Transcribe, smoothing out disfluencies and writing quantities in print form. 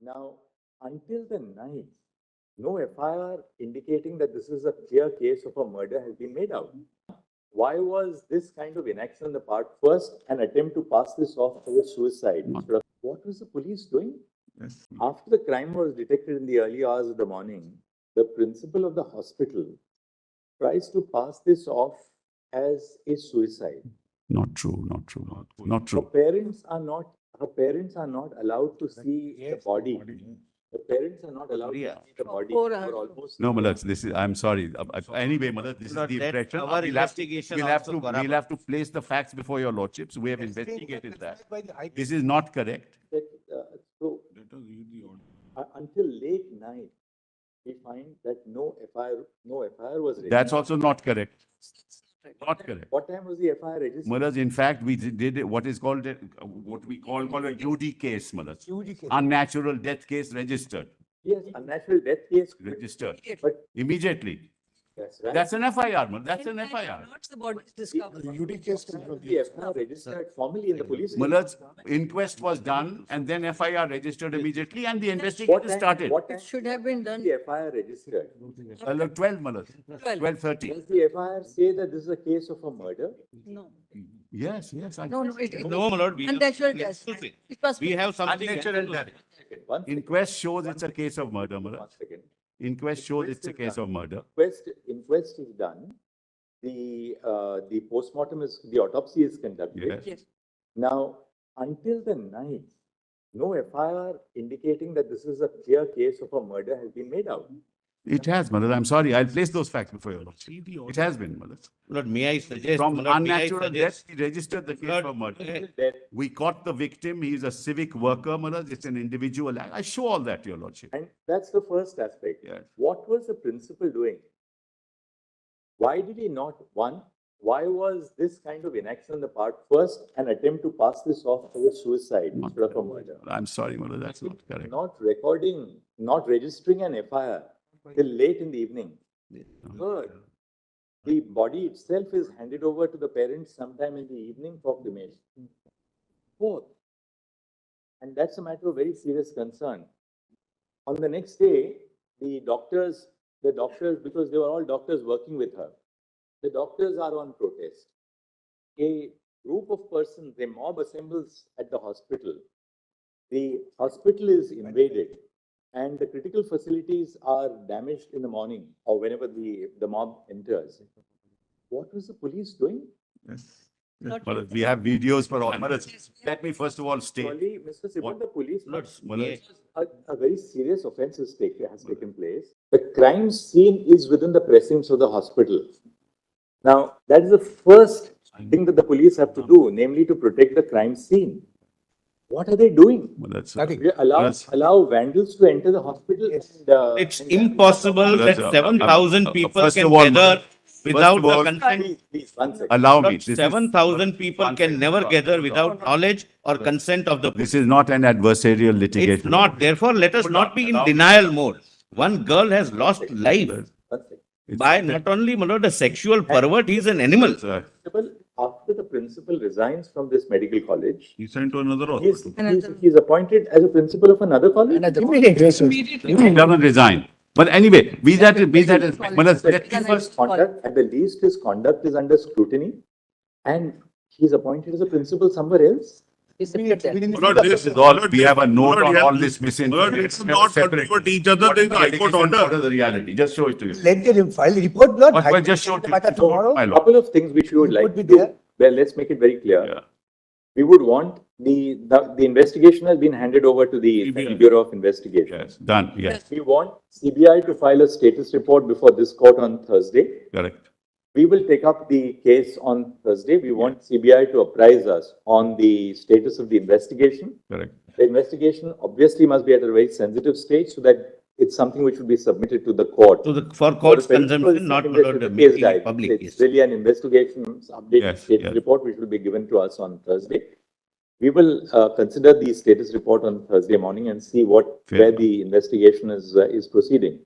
Now, until the night, no FIR indicating that this is a clear case of a murder has been made out. Why was this kind of inaction on the part? First, an attempt to pass this off as a suicide. What was the police doing? Yes. After the crime was detected in the early hours of the morning, the principal of the hospital tries to pass this off as a suicide. Not true, not true, not Her true. parents are not allowed to see the body. The parents are not allowed to see the body for almost. No, Malak, I'm sorry. Anyway, Malak, this is the impression. Our investigation We'll have to place the facts before your lordships. We have investigated that. This is not correct. So, until late night, we find that no FIR was registered. That's also not correct. Not correct. What time was the FIR registered? Malak, in fact, we did what is called what we call a UD case, Malak. Unnatural death case registered. Yes, unnatural death case Registered. But Immediately. that's right. That's an FIR, Malak. That's an FIR. Not the body is discovered. The FIR registered formally in the police. Malak's inquest was done and then FIR registered immediately and the investigation started. What time It should have been done. the FIR registered? 12, Malak. 12. 12:30. Does the FIR say that this is a case of a murder? No, Yes. no, No, my lord. we have- unnatural death. It was. We have something. One second, Inquest shows it's a case of murder, Malak. one second. Inquest shows it's a case of murder. Inquest is done. The postmortem is, the autopsy is conducted. Yes. Yes. Now, until the night, no FIR indicating that this is a clear case of a murder has been made out. It has, Malak. I'm sorry. I'll place those facts before your lordship. It has been, Malak. Lord, may I suggest? From my lord, may I unnatural death, suggest- he registered the case Lord, for murder. That We caught the victim. He is a civic worker, Malak. It's an individual act. I show all that, your lordship. And that's the first aspect. Yes. What was the principal doing? Why did he not, why was this kind of inaction on the part? First, an attempt to pass this off as a suicide instead of a murder. I'm sorry, Malak. That's not correct. Not registering an FIR till late in the evening. Third, the body itself is handed over to the parents sometime in the evening for cremation. Fourth, and that's a matter of very serious concern. On the next day, the doctors, because they were all doctors working with her, the doctors are on protest. A group of persons, a mob assembles at the hospital. The hospital is invaded and the critical facilities are damaged in the morning or whenever the mob enters. What was the police doing? Yes. Not Malak, we have videos for all. Malak, let me first of all state. Surely, Mr. Sivan, What? the police, Malak, a very serious offense has taken place. The crime scene is within the precincts of the hospital. Now, that is the first thing that the police have to do, namely to protect the crime scene. What are they doing? Malak, We allow vandals to enter the hospital. It's impossible that 7,000 people first can of all, gather without of all, the consent. Please, one second. allow me. Lord, 7,000 people can never gather without knowledge or consent of the. This is not an adversarial litigation. It's not. Therefore, let us not be in denial mode. One girl has lost life One second. by not only, my lord, a sexual pervert, he is an animal. Sir, After the principal resigns from this medical college, he sent to another he's appointed as a principal of another college. Immediately. He doesn't resign. But anyway, be that as, Malak, let me first. Conduct, at the least, his conduct is under scrutiny, and he's appointed as a principal somewhere else. This is all, we have a note on all this misinformation. It's not contradict each other, there is a High Court order. What is the reality? Just show it to you. Let them file a report, not. But just show it to Matter you. tomorrow. My lord. Couple of things which we would like Would be to do. there. Well, let's make it very clear. Yeah. We would want the investigation has been handed over to the CBI. Bureau of Investigation. Yes, done, yes, We want CBI to file a status report before this court on Thursday. correct. We will take up the case on Thursday. We want CBI to apprise us on the status of the investigation. Correct. The investigation obviously must be at a very sensitive stage so that it's something which will be submitted to the court. For court's For the principal consumption, not, my second lord, case making diary. it public. It's Yes. really an investigation update Yes, status yes. report which will be given to us on Thursday. We will consider the status report on Thursday morning and see Fair where enough. the investigation is proceeding.